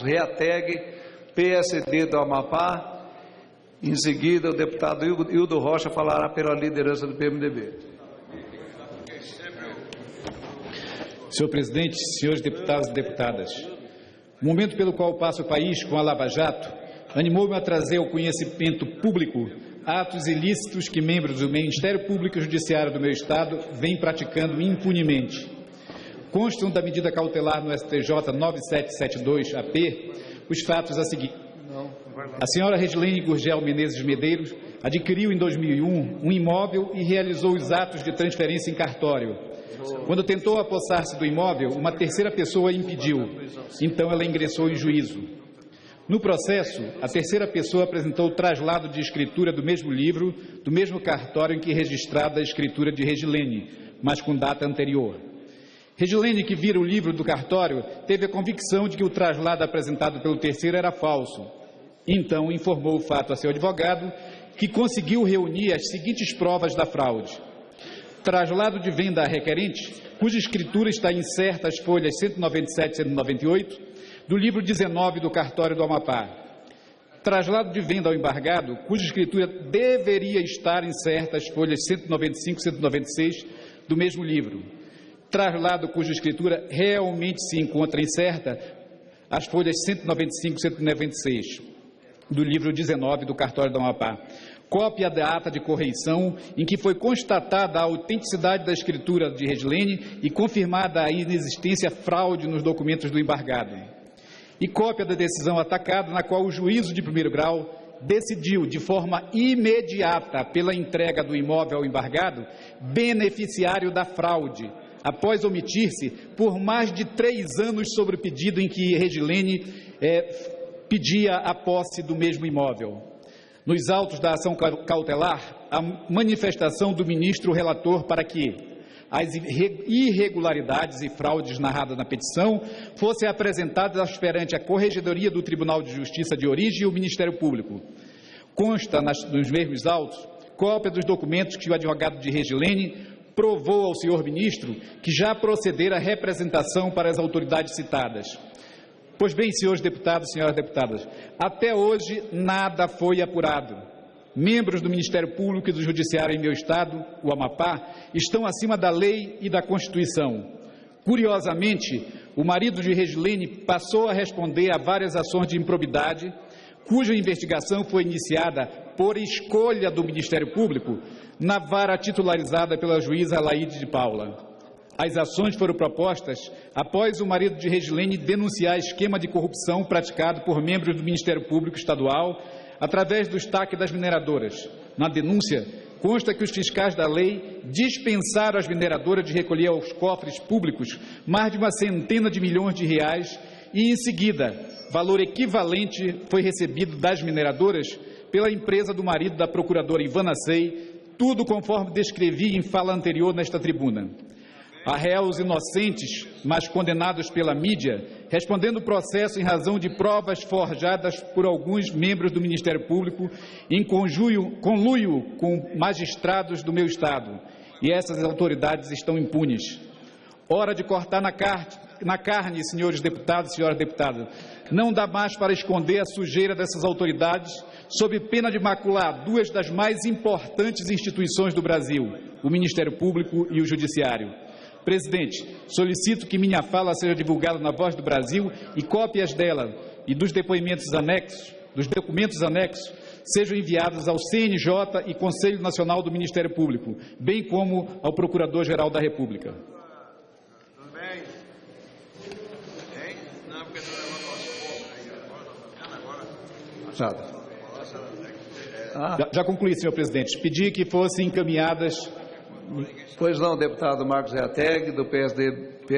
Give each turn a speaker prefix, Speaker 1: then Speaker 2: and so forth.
Speaker 1: Reateg, PSD do Amapá. Em seguida, o deputado Hildo Rocha falará pela liderança do PMDB.
Speaker 2: Senhor presidente, senhores deputados e deputadas, o momento pelo qual passa o país com a Lava Jato animou-me a trazer ao conhecimento público atos ilícitos que membros do Ministério Público e Judiciário do meu Estado vêm praticando impunemente. Constam da medida cautelar no STJ 9772-AP os fatos a seguir. A senhora Regiane Gurgel Menezes Medeiros adquiriu em 2001 um imóvel e realizou os atos de transferência em cartório. Quando tentou apossar-se do imóvel, uma terceira pessoa impediu. Então ela ingressou em juízo. No processo, a terceira pessoa apresentou o traslado de escritura do mesmo livro, do mesmo cartório em que registrada a escritura de Regiane, mas com data anterior. Regiane, que vira o livro do cartório, teve a convicção de que o traslado apresentado pelo terceiro era falso. Então, informou o fato a seu advogado, que conseguiu reunir as seguintes provas da fraude. Traslado de venda a requerente, cuja escritura está incerta às folhas 197 e 198, do livro 19 do cartório do Amapá. Traslado de venda ao embargado, cuja escritura deveria estar incerta às folhas 195 e 196 do mesmo livro. Traslado cuja escritura realmente se encontra incerta às folhas 195 e 196 do livro 19 do cartório do Amapá. Cópia da ata de correição em que foi constatada a autenticidade da escritura de Regiane e confirmada a inexistência fraude nos documentos do embargado. E cópia da decisão atacada na qual o juízo de primeiro grau decidiu de forma imediata pela entrega do imóvel ao embargado beneficiário da fraude, após omitir-se por mais de 3 anos sobre o pedido em que Regiane pedia a posse do mesmo imóvel. Nos autos da ação cautelar, a manifestação do ministro relator para que as irregularidades e fraudes narradas na petição fossem apresentadas perante a Corregedoria do Tribunal de Justiça de Origem e o Ministério Público. Consta nos mesmos autos cópia dos documentos que o advogado de Regiane provou ao senhor ministro que já procedera a representação para as autoridades citadas. Pois bem, senhores deputados e senhoras deputadas, até hoje nada foi apurado. Membros do Ministério Público e do Judiciário em meu Estado, o Amapá, estão acima da lei e da Constituição. Curiosamente, o marido de Regiane passou a responder a várias ações de improbidade, cuja investigação foi iniciada por escolha do Ministério Público na vara titularizada pela juíza Laide de Paula. As ações foram propostas após o marido de Regiane denunciar esquema de corrupção praticado por membros do Ministério Público Estadual através do estaque das mineradoras. Na denúncia, consta que os fiscais da lei dispensaram as mineradoras de recolher aos cofres públicos mais de 100 milhões de reais e, em seguida, valor equivalente foi recebido das mineradoras pela empresa do marido da procuradora Ivana Sei, tudo conforme descrevi em fala anterior nesta tribuna. A réus inocentes, mas condenados pela mídia, respondendo o processo em razão de provas forjadas por alguns membros do Ministério Público em conluio com magistrados do meu Estado. E essas autoridades estão impunes. Hora de cortar na carne, senhores deputados e senhoras deputadas. Não dá mais para esconder a sujeira dessas autoridades, sob pena de macular 2 das mais importantes instituições do Brasil, o Ministério Público e o Judiciário. Presidente, solicito que minha fala seja divulgada na Voz do Brasil e cópias dela e dos documentos anexos sejam enviadas ao CNJ e Conselho Nacional do Ministério Público, bem como ao Procurador-Geral da República. Já concluí, senhor presidente. Pedi que fossem encaminhadas.
Speaker 1: Pois não, deputado Marcos Reateg, do PSD.